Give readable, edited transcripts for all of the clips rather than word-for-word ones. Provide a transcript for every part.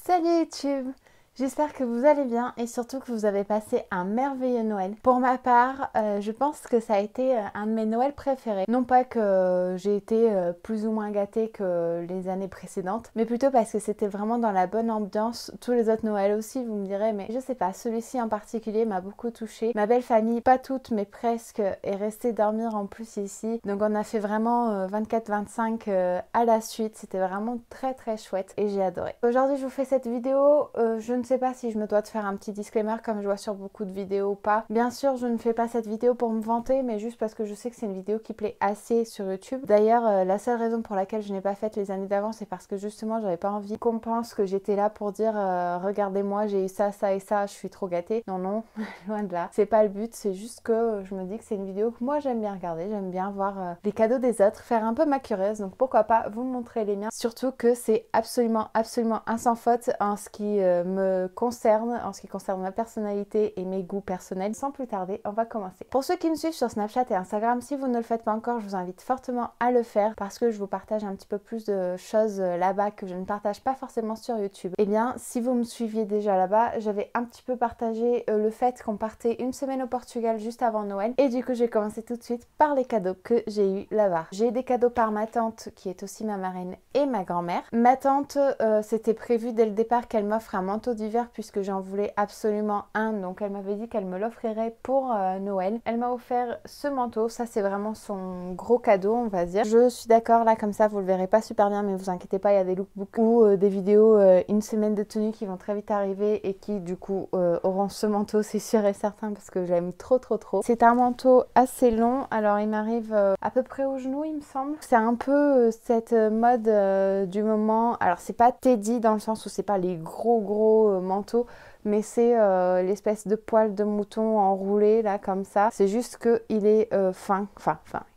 Salut YouTube! J'espère que vous allez bien et surtout que vous avez passé un merveilleux Noël. Pour ma part, je pense que ça a été un de mes Noëls préférés. Non pas que j'ai été plus ou moins gâtée que les années précédentes, mais plutôt parce que c'était vraiment dans la bonne ambiance. Tous les autres Noëls aussi, vous me direz, mais je sais pas, celui-ci en particulier m'a beaucoup touchée. Ma belle famille, pas toute mais presque, est restée dormir en plus ici. Donc on a fait vraiment 24-25 à la suite. C'était vraiment très très chouette et j'ai adoré. Aujourd'hui je vous fais cette vidéo, je ne sais pas si je me dois de faire un petit disclaimer comme je vois sur beaucoup de vidéos ou pas. Bien sûr, je ne fais pas cette vidéo pour me vanter, mais juste parce que je sais que c'est une vidéo qui plaît assez sur YouTube. D'ailleurs, la seule raison pour laquelle je n'ai pas fait les années d'avant, c'est parce que justement, j'avais pas envie qu'on pense que j'étais là pour dire regardez-moi, j'ai eu ça, ça et ça, je suis trop gâtée. Non, non, loin de là. C'est pas le but, c'est juste que je me dis que c'est une vidéo que moi j'aime bien regarder, j'aime bien voir les cadeaux des autres, faire un peu ma curieuse, donc pourquoi pas vous montrer les miens. Surtout que c'est absolument un sans faute en ce qui me concerne, en ce qui concerne ma personnalité et mes goûts personnels. Sans plus tarder, on va commencer. Pour ceux qui me suivent sur Snapchat et Instagram, si vous ne le faites pas encore, je vous invite fortement à le faire parce que je vous partage un petit peu plus de choses là-bas que je ne partage pas forcément sur YouTube. Et bien, si vous me suiviez déjà là-bas, j'avais un petit peu partagé le fait qu'on partait une semaine au Portugal juste avant Noël et du coup, j'ai commencé tout de suite par les cadeaux que j'ai eu là-bas. J'ai eu des cadeaux par ma tante qui est aussi ma marraine et ma grand-mère. Ma tante, c'était prévu dès le départ qu'elle m'offre un manteau d'hiver puisque j'en voulais absolument un, donc elle m'avait dit qu'elle me l'offrirait pour Noël. Elle m'a offert ce manteau, ça c'est vraiment son gros cadeau on va dire. Je suis d'accord là comme ça vous le verrez pas super bien mais vous inquiétez pas, il y a des lookbooks ou des vidéos une semaine de tenue qui vont très vite arriver et qui du coup auront ce manteau, c'est sûr et certain parce que j'aime trop. C'est un manteau assez long, alors il m'arrive à peu près au genou il me semble. C'est un peu cette mode du moment, alors c'est pas Teddy dans le sens où c'est pas les gros manteau, mais c'est l'espèce de poil de mouton enroulé là comme ça. C'est juste que il est fin,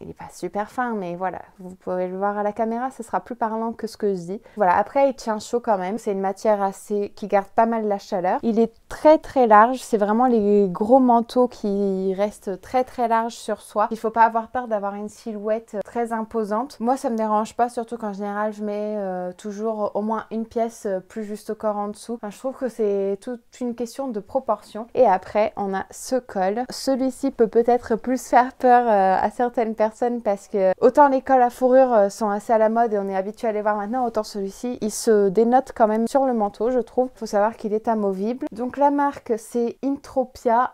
il est pas super fin, mais voilà, vous pouvez le voir à la caméra, ce sera plus parlant que ce que je dis. Voilà, après il tient chaud quand même, c'est une matière assez qui garde pas mal la chaleur. Il est très large, c'est vraiment les gros manteaux qui restent très larges sur soi. Il faut pas avoir peur d'avoir une silhouette très imposante. Moi ça me dérange pas, surtout qu'en général je mets toujours au moins une pièce plus juste au corps en dessous. Enfin, je trouve que c'est toute une question de proportion. Et après on a ce col. Celui-ci peut peut-être plus faire peur à certaines personnes parce que autant les cols à fourrure sont assez à la mode et on est habitué à les voir maintenant, autant celui-ci il se dénote quand même sur le manteau je trouve. Faut savoir qu'il est amovible. Donc la marque c'est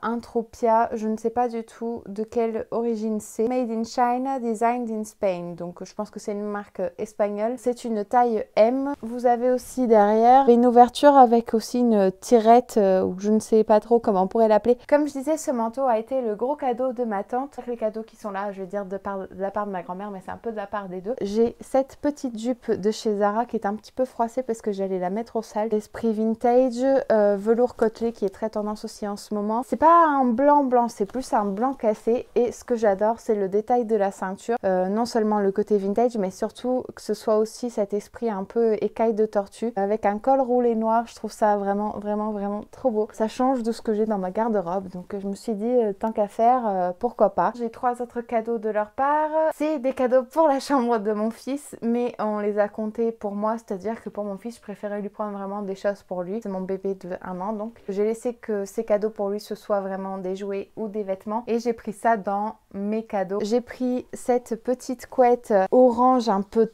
Intropia, je ne sais pas du tout de quelle origine c'est. Made in China, designed in Spain. Donc je pense que c'est une marque espagnole. C'est une taille M. Vous avez aussi derrière une ouverture avec aussi une tirette ou je ne sais pas trop comment on pourrait l'appeler. Comme je disais, ce manteau a été le gros cadeau de ma tante. Les cadeaux qui sont là, je vais dire de la part de ma grand-mère, mais c'est un peu de la part des deux. J'ai cette petite jupe de chez Zara qui est un petit peu froissée parce que j'allais la mettre au sale. L'esprit vintage, velours côtelé qui est très tendance aussi en ce moment. C'est pas un blanc, c'est plus un blanc cassé et ce que j'adore c'est le détail de la ceinture. Non seulement le côté vintage mais surtout que ce soit aussi cet esprit un peu écaille de tortue avec un col roulé noir. Je trouve ça vraiment trop beau. Ça change de ce que j'ai dans ma garde-robe donc je me suis dit tant qu'à faire pourquoi pas. J'ai 3 autres cadeaux de leur part. C'est des cadeaux pour la chambre de mon fils mais on les a comptés pour moi, c'est-à-dire que pour mon fils je préférais lui prendre vraiment des choses pour lui. C'est mon bébé de 1 an donc j'ai laissé que ces cadeaux pour lui ce soit vraiment des jouets ou des vêtements et j'ai pris ça dans mes cadeaux. J'ai pris cette petite couette orange un peu,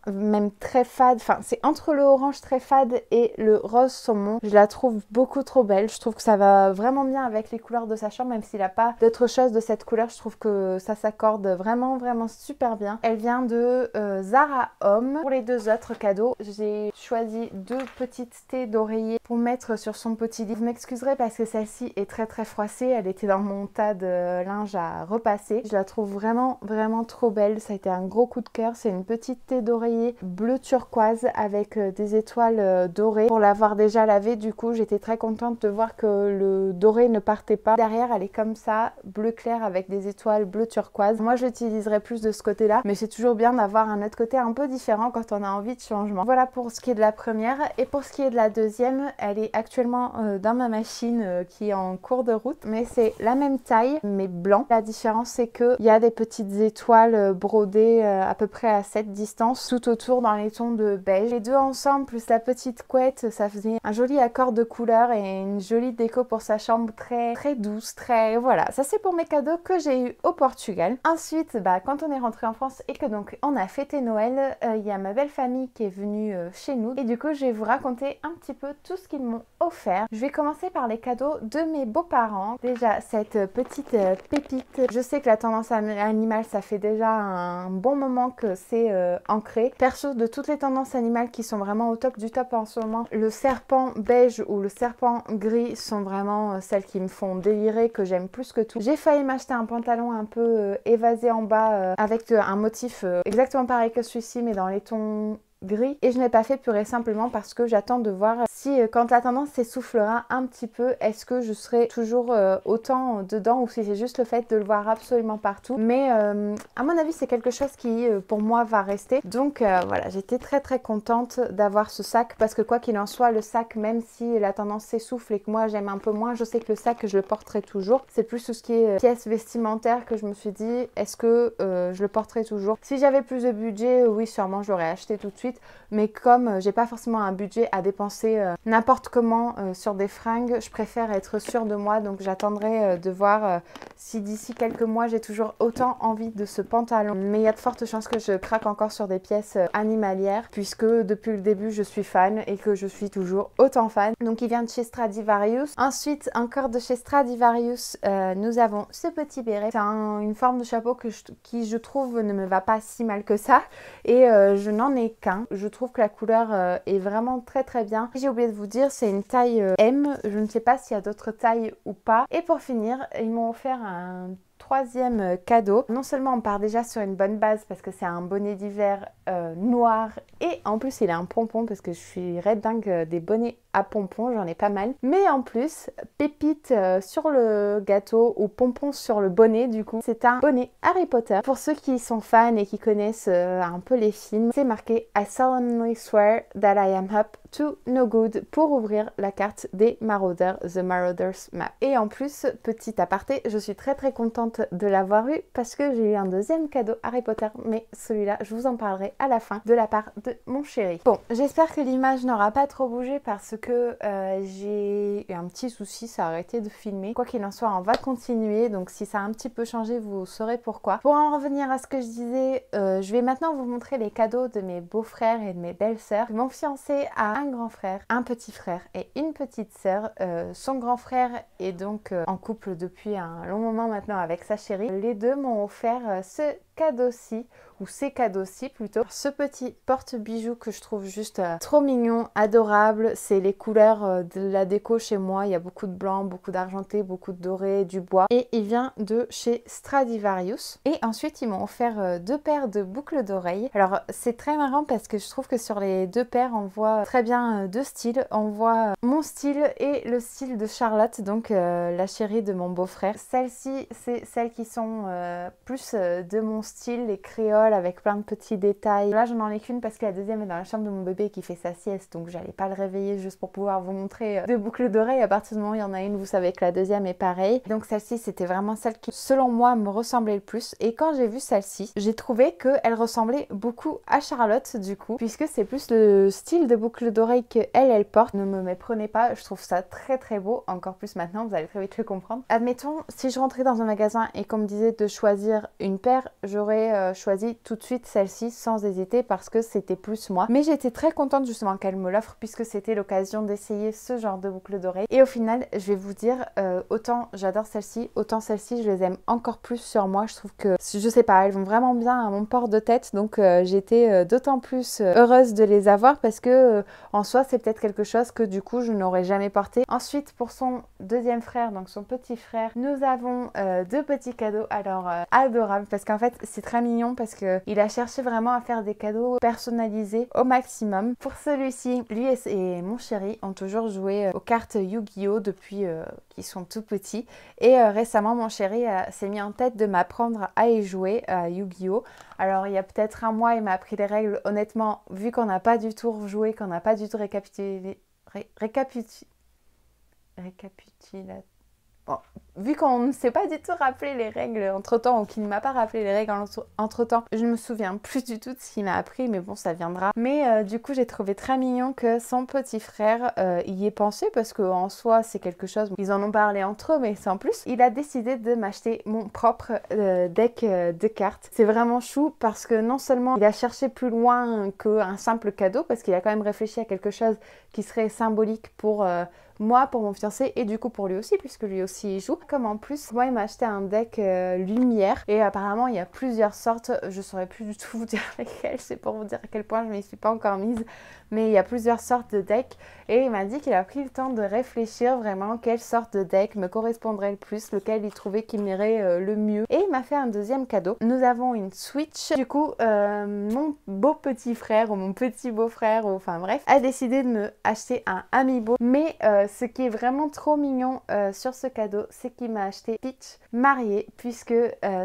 même très fade, c'est entre le orange très fade et le rose saumon. Je la trouve beaucoup trop belle, je trouve que ça va vraiment bien avec les couleurs de sa chambre, même s'il n'a pas d'autre chose de cette couleur, je trouve que ça s'accorde vraiment super bien. Elle vient de Zara Home. Pour les 2 autres cadeaux, j'ai choisi 2 petites thés d'oreiller pour mettre sur son petit lit. Vous m'excuserez parce que celle-ci est très froissée, elle était dans mon tas de linge à repasser. Je la trouve vraiment trop belle, ça a été un gros coup de cœur. C'est une petite thé d'oreiller bleu turquoise avec des étoiles dorées. Pour l'avoir déjà lavée, l'avais, du coup j'étais très contente de voir que le doré ne partait pas. Derrière elle est comme ça, bleu clair avec des étoiles bleu turquoise. Moi je l'utiliserai plus de ce côté là, mais c'est toujours bien d'avoir un autre côté un peu différent quand on a envie de changement. Voilà pour ce qui est de la première. Et pour ce qui est de la deuxième, elle est actuellement dans ma machine qui est en cours de route, mais c'est la même taille mais blanc. La différence c'est qu'il y a des petites étoiles brodées à peu près à cette distance tout autour dans les tons de beige. Les deux ensemble plus la petite couette, ça faisait un joli accord de couleurs et une jolie déco pour sa chambre, très douce, voilà. Ça c'est pour mes cadeaux que j'ai eu au Portugal. Ensuite, quand on est rentré en France et que donc on a fêté Noël, il y a ma belle famille qui est venue chez nous et du coup je vais vous raconter un petit peu tout ce qu'ils m'ont offert. Je vais commencer par les cadeaux de mes beaux-parents. Déjà cette petite pépite. Je sais que la tendance animale, ça fait déjà un bon moment que c'est ancré. Perso, de toutes les tendances animales qui sont vraiment au top du top en ce moment, le serpent beige ou le serpent gris sont vraiment celles qui me font délirer, que j'aime plus que tout. J'ai failli m'acheter un pantalon un peu évasé en bas avec un motif exactement pareil que celui-ci mais dans les tons gris, et je n'ai pas fait pur et simplement parce que j'attends de voir si quand la tendance s'essoufflera un petit peu, est-ce que je serai toujours autant dedans ou si c'est juste le fait de le voir absolument partout. Mais à mon avis c'est quelque chose qui pour moi va rester, donc voilà, j'étais très contente d'avoir ce sac parce que quoi qu'il en soit, le sac, même si la tendance s'essouffle et que moi j'aime un peu moins, je sais que le sac je le porterai toujours. C'est plus tout ce qui est pièces vestimentaires que je me suis dit, est-ce que je le porterai toujours. Si j'avais plus de budget, oui sûrement je l'aurais acheté tout de suite, mais comme j'ai pas forcément un budget à dépenser n'importe comment sur des fringues, je préfère être sûre de moi, donc j'attendrai de voir si d'ici quelques mois j'ai toujours autant envie de ce pantalon. Mais il y a de fortes chances que je craque encore sur des pièces animalières puisque depuis le début je suis fan et que je suis toujours autant fan. Donc il vient de chez Stradivarius. Ensuite encore de chez Stradivarius, nous avons ce petit béret. C'est une forme de chapeau qui je trouve ne me va pas si mal que ça et je n'en ai qu'un. Je trouve que la couleur est vraiment très bien. J'ai oublié de vous dire, c'est une taille M. Je ne sais pas s'il y a d'autres tailles ou pas. Et pour finir, ils m'ont offert un troisième cadeau. Non seulement on part déjà sur une bonne base parce que c'est un bonnet d'hiver noir et en plus il a un pompon parce que je suis red dingue des bonnets à pompons, j'en ai pas mal. Mais en plus, pépite sur le gâteau ou pompon sur le bonnet, du coup, c'est un bonnet Harry Potter. Pour ceux qui sont fans et qui connaissent un peu les films, c'est marqué I solemnly swear that I am up to no good pour ouvrir la carte des Marauders, The Marauders Map. Et en plus, petit aparté, je suis très contente de l'avoir eu parce que j'ai eu un deuxième cadeau Harry Potter, mais celui-là, je vous en parlerai à la fin de la part de mon chéri. Bon, j'espère que l'image n'aura pas trop bougé parce que j'ai eu un petit souci, ça a arrêté de filmer. Quoi qu'il en soit, on va continuer, donc si ça a un petit peu changé, vous saurez pourquoi. Pour en revenir à ce que je disais, je vais maintenant vous montrer les cadeaux de mes beaux-frères et de mes belles-sœurs. Mon fiancé a un grand frère, un petit frère et une petite sœur. Son grand frère est donc en couple depuis un long moment maintenant avec sa chérie. Les deux m'ont offert ce cadeau-ci, ou ces cadeaux-ci plutôt. Ce petit porte-bijoux que je trouve juste trop mignon, adorable. C'est les couleurs de la déco chez moi. Il y a beaucoup de blanc, beaucoup d'argenté, beaucoup de doré, du bois. Et il vient de chez Stradivarius. Et ensuite, ils m'ont offert deux paires de boucles d'oreilles. Alors, c'est très marrant parce que je trouve que sur les deux paires, on voit très bien deux styles. On voit mon style et le style de Charlotte, donc la chérie de mon beau-frère. Celles-ci, c'est celles qui sont plus de mon style, les créoles avec plein de petits détails. Là, je n'en ai qu'une parce que la deuxième est dans la chambre de mon bébé qui fait sa sieste, donc j'allais pas le réveiller juste pour pouvoir vous montrer deux boucles d'oreilles. À partir du moment où il y en a une, vous savez que la deuxième est pareille. Donc celle-ci, c'était vraiment celle qui, selon moi, me ressemblait le plus. Et quand j'ai vu celle-ci, j'ai trouvé qu'elle ressemblait beaucoup à Charlotte, du coup, puisque c'est plus le style de boucle d'oreille qu'elle porte. Ne me méprenez pas, je trouve ça très beau, encore plus maintenant, vous allez très vite le comprendre. Admettons, si je rentrais dans un magasin et qu'on me disait de choisir une paire, j'aurais choisi tout de suite celle-ci sans hésiter parce que c'était plus moi. Mais j'étais très contente justement qu'elle me l'offre puisque c'était l'occasion d'essayer ce genre de boucle d'oreille. Et au final, je vais vous dire, autant j'adore celle-ci, autant celle-ci je les aime encore plus sur moi. Je trouve que, je sais pas, elles vont vraiment bien à mon port de tête, donc j'étais d'autant plus heureuse de les avoir parce que en soi c'est peut-être quelque chose que du coup je n'aurais jamais porté. Ensuite, pour son deuxième frère, donc son petit frère, nous avons deux petits cadeaux alors adorables parce qu'en fait c'est très mignon parce qu'il a cherché vraiment à faire des cadeaux personnalisés au maximum. Pour celui-ci, lui et mon chéri ont toujours joué aux cartes Yu-Gi-Oh depuis qu'ils sont tout petits. Et récemment, mon chéri s'est mis en tête de m'apprendre à y jouer à Yu-Gi-Oh! Alors, il y a peut-être un mois, il m'a appris les règles. Honnêtement, vu qu'on n'a pas du tout rejoué, qu'on n'a pas du tout récapitulé... Bon, vu qu'on ne s'est pas du tout rappelé les règles entre-temps, ou qu'il ne m'a pas rappelé les règles entre-temps, je ne me souviens plus du tout de ce qu'il m'a appris, mais bon, ça viendra. Mais du coup, j'ai trouvé très mignon que son petit frère y ait pensé, parce qu'en soi, c'est quelque chose, ils en ont parlé entre eux, mais sans plus. Il a décidé de m'acheter mon propre deck de cartes. C'est vraiment chou, parce que non seulement il a cherché plus loin qu'un simple cadeau, parce qu'il a quand même réfléchi à quelque chose qui serait symbolique pour... moi, pour mon fiancé, et du coup pour lui aussi, puisque lui aussi il joue. Comme en plus, moi il m'a acheté un deck lumière, et apparemment il y a plusieurs sortes, je saurais plus du tout vous dire lesquelles, c'est pour vous dire à quel point je m'y suis pas encore mise, mais il y a plusieurs sortes de decks, et il m'a dit qu'il a pris le temps de réfléchir vraiment quelle sorte de deck me correspondrait le plus, lequel il trouvait qui m'irait le mieux, et il m'a fait un deuxième cadeau. Nous avons une Switch, du coup mon beau petit frère, ou mon petit beau-frère, ou enfin bref, a décidé de me acheter un Amiibo, mais ce qui est vraiment trop mignon sur ce cadeau, c'est qu'il m'a acheté Peach mariée, puisque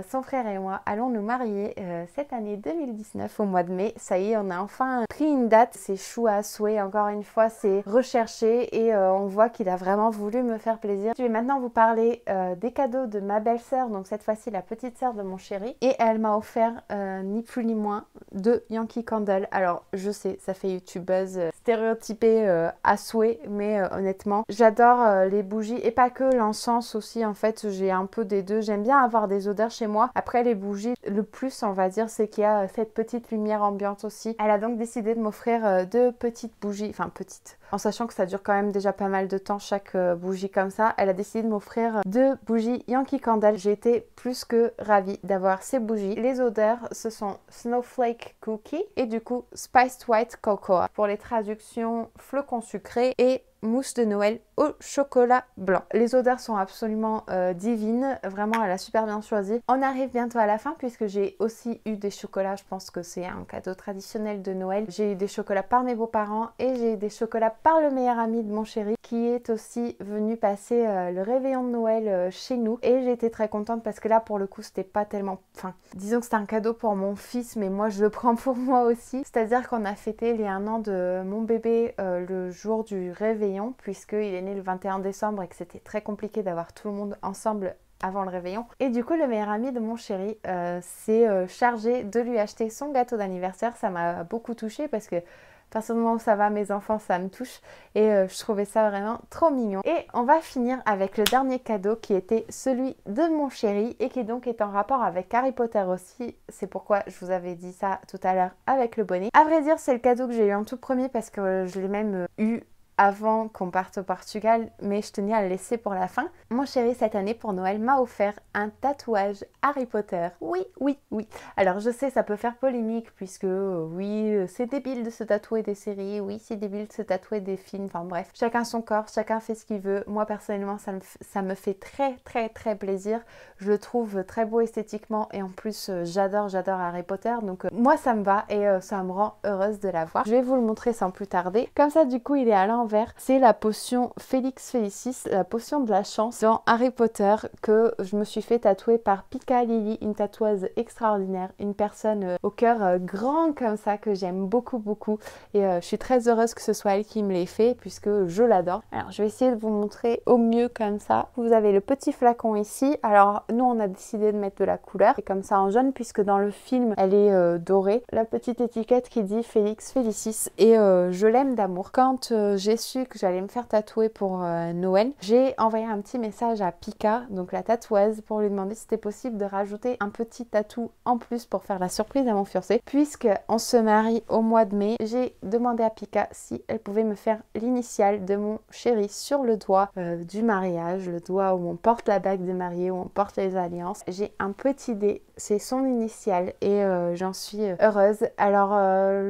son frère et moi allons nous marier cette année 2019 au mois de mai. Ça y est, on a enfin pris une date, c'est chou à souhait, encore une fois, c'est recherché et on voit qu'il a vraiment voulu me faire plaisir. Je vais maintenant vous parler des cadeaux de ma belle-sœur, donc cette fois-ci la petite sœur de mon chéri, et elle m'a offert ni plus ni moins de Yankee Candle. Alors je sais, ça fait youtubeuse stéréotypée à souhait, mais honnêtement, j'adore les bougies et pas que, l'encens aussi. En fait, j'ai un peu des deux. J'aime bien avoir des odeurs chez moi. Après, les bougies, le plus, on va dire, c'est qu'il y a cette petite lumière ambiante aussi. Elle a donc décidé de m'offrir deux petites bougies, enfin petites, en sachant que ça dure quand même déjà pas mal de temps chaque bougie comme ça. Elle a décidé de m'offrir deux bougies Yankee Candle. J'ai été plus que ravie d'avoir ces bougies. Les odeurs, ce sont Snowflake Cookie et du coup Spiced White Cocoa. Pour les traductions, flocons sucrés et mousse de Noël au chocolat blanc. Les odeurs sont absolument divines, vraiment elle a super bien choisi. On arrive bientôt à la fin puisque j'ai aussi eu des chocolats, je pense que c'est un cadeau traditionnel de Noël. J'ai eu des chocolats par mes beaux-parents et j'ai eu des chocolats par le meilleur ami de mon chéri qui est aussi venu passer le réveillon de Noël chez nous, et j'ai été très contente parce que là pour le coup c'était pas tellement... Enfin, disons que c'était un cadeau pour mon fils, mais moi je le prends pour moi aussi. C'est-à-dire qu'on a fêté les 1 an de mon bébé le jour du réveillon, puisqu'il est né le 21 décembre et que c'était très compliqué d'avoir tout le monde ensemble avant le réveillon. Et du coup, le meilleur ami de mon chéri s'est chargé de lui acheter son gâteau d'anniversaire. Ça m'a beaucoup touchée parce que à partir du moment où ça va, mes enfants, ça me touche. Et je trouvais ça vraiment trop mignon. Et on va finir avec le dernier cadeau qui était celui de mon chéri et qui donc est en rapport avec Harry Potter aussi. C'est pourquoi je vous avais dit ça tout à l'heure avec le bonnet. À vrai dire, c'est le cadeau que j'ai eu en tout premier parce que je l'ai même eu avant qu'on parte au Portugal, mais je tenais à le laisser pour la fin. Mon chéri, cette année pour Noël, m'a offert un tatouage Harry Potter. Oui, oui, oui. Alors je sais, ça peut faire polémique puisque oui, c'est débile de se tatouer des séries, oui, c'est débile de se tatouer des films, enfin bref. Chacun son corps, chacun fait ce qu'il veut. Moi personnellement, ça me fait très très très plaisir. Je le trouve très beau esthétiquement et en plus j'adore Harry Potter, donc moi ça me va et ça me rend heureuse de l'avoir. Je vais vous le montrer sans plus tarder. Comme ça du coup il est à l'envers. C'est la potion Felix Felicis, la potion de la chance dans Harry Potter, que je me suis fait tatouer par Pika Lily, une tatoueuse extraordinaire, une personne au cœur grand comme ça que j'aime beaucoup beaucoup, et je suis très heureuse que ce soit elle qui me l'ait fait puisque je l'adore. Alors je vais essayer de vous montrer au mieux comme ça. Vous avez le petit flacon ici. Alors nous on a décidé de mettre de la couleur et comme ça en jaune puisque dans le film elle est dorée. La petite étiquette qui dit Felix Felicis et je l'aime d'amour. Quand j'ai su que j'allais me faire tatouer pour Noël, j'ai envoyé un petit message à Pika, donc la tatoueuse, pour lui demander si c'était possible de rajouter un petit tatou en plus pour faire la surprise à mon fiancé. Puisque on se marie au mois de mai, j'ai demandé à Pika si elle pouvait me faire l'initiale de mon chéri sur le doigt du mariage, le doigt où on porte la bague de mariée, où on porte les alliances. J'ai un petit dé, c'est son initiale et j'en suis heureuse. Alors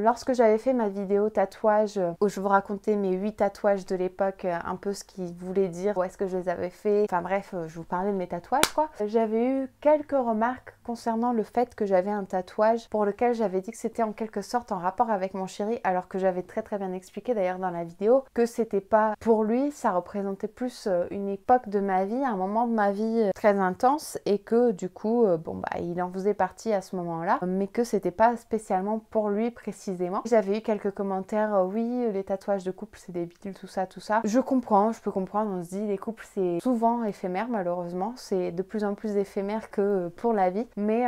lorsque j'avais fait ma vidéo tatouage où je vous racontais mes 8 tatouages de l'époque, un peu ce qu'ils voulaient dire, où est-ce que je les avais fait. Enfin bref, je vous parlais de mes tatouages quoi. J'avais eu quelques remarques concernant le fait que j'avais un tatouage pour lequel j'avais dit que c'était en quelque sorte en rapport avec mon chéri, alors que j'avais très bien expliqué d'ailleurs dans la vidéo que c'était pas pour lui, ça représentait plus une époque de ma vie, un moment de ma vie très intense, et que du coup, bon bah il en faisait partie à ce moment-là, mais que c'était pas spécialement pour lui précisément. J'avais eu quelques commentaires, oui, les tatouages de couple c'est débile, tout ça. Je comprends, je peux comprendre, on se dit les couples c'est souvent éphémère malheureusement, c'est de plus en plus éphémère que pour la vie, mais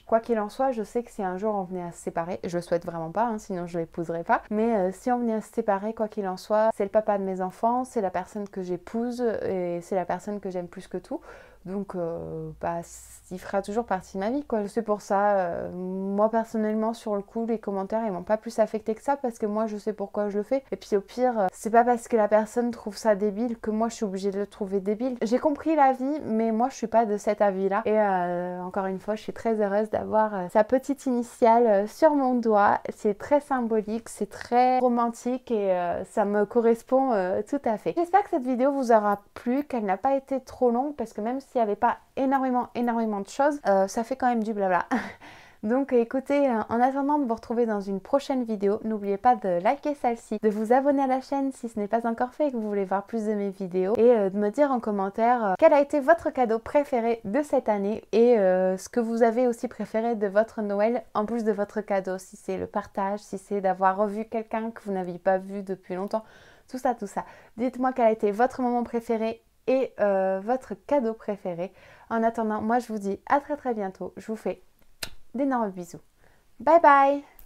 quoi qu'il en soit, je sais que si un jour on venait à se séparer, je le souhaite vraiment pas, hein, sinon je l'épouserais pas, mais si on venait à se séparer, quoi qu'il en soit, c'est le papa de mes enfants, c'est la personne que j'épouse et c'est la personne que j'aime plus que tout. Donc, bah, il fera toujours partie de ma vie, quoi. C'est pour ça, moi personnellement, sur le coup, les commentaires, ils m'ont pas plus affecté que ça parce que moi, je sais pourquoi je le fais. Et puis au pire, c'est pas parce que la personne trouve ça débile que moi, je suis obligée de le trouver débile. J'ai compris la vie, mais moi, je suis pas de cet avis-là. Et encore une fois, je suis très heureuse d'avoir sa petite initiale sur mon doigt. C'est très symbolique, c'est très romantique et ça me correspond tout à fait. J'espère que cette vidéo vous aura plu, qu'elle n'a pas été trop longue parce que même s'il n'y avait pas énormément de choses, ça fait quand même du blabla. Donc écoutez, en attendant de vous retrouver dans une prochaine vidéo, n'oubliez pas de liker celle-ci, de vous abonner à la chaîne si ce n'est pas encore fait et que vous voulez voir plus de mes vidéos, et de me dire en commentaire quel a été votre cadeau préféré de cette année et ce que vous avez aussi préféré de votre Noël en plus de votre cadeau, si c'est le partage, si c'est d'avoir revu quelqu'un que vous n'aviez pas vu depuis longtemps, tout ça. Dites-moi quel a été votre moment préféré et votre cadeau préféré. En attendant, moi je vous dis à très bientôt. Je vous fais d'énormes bisous. Bye bye!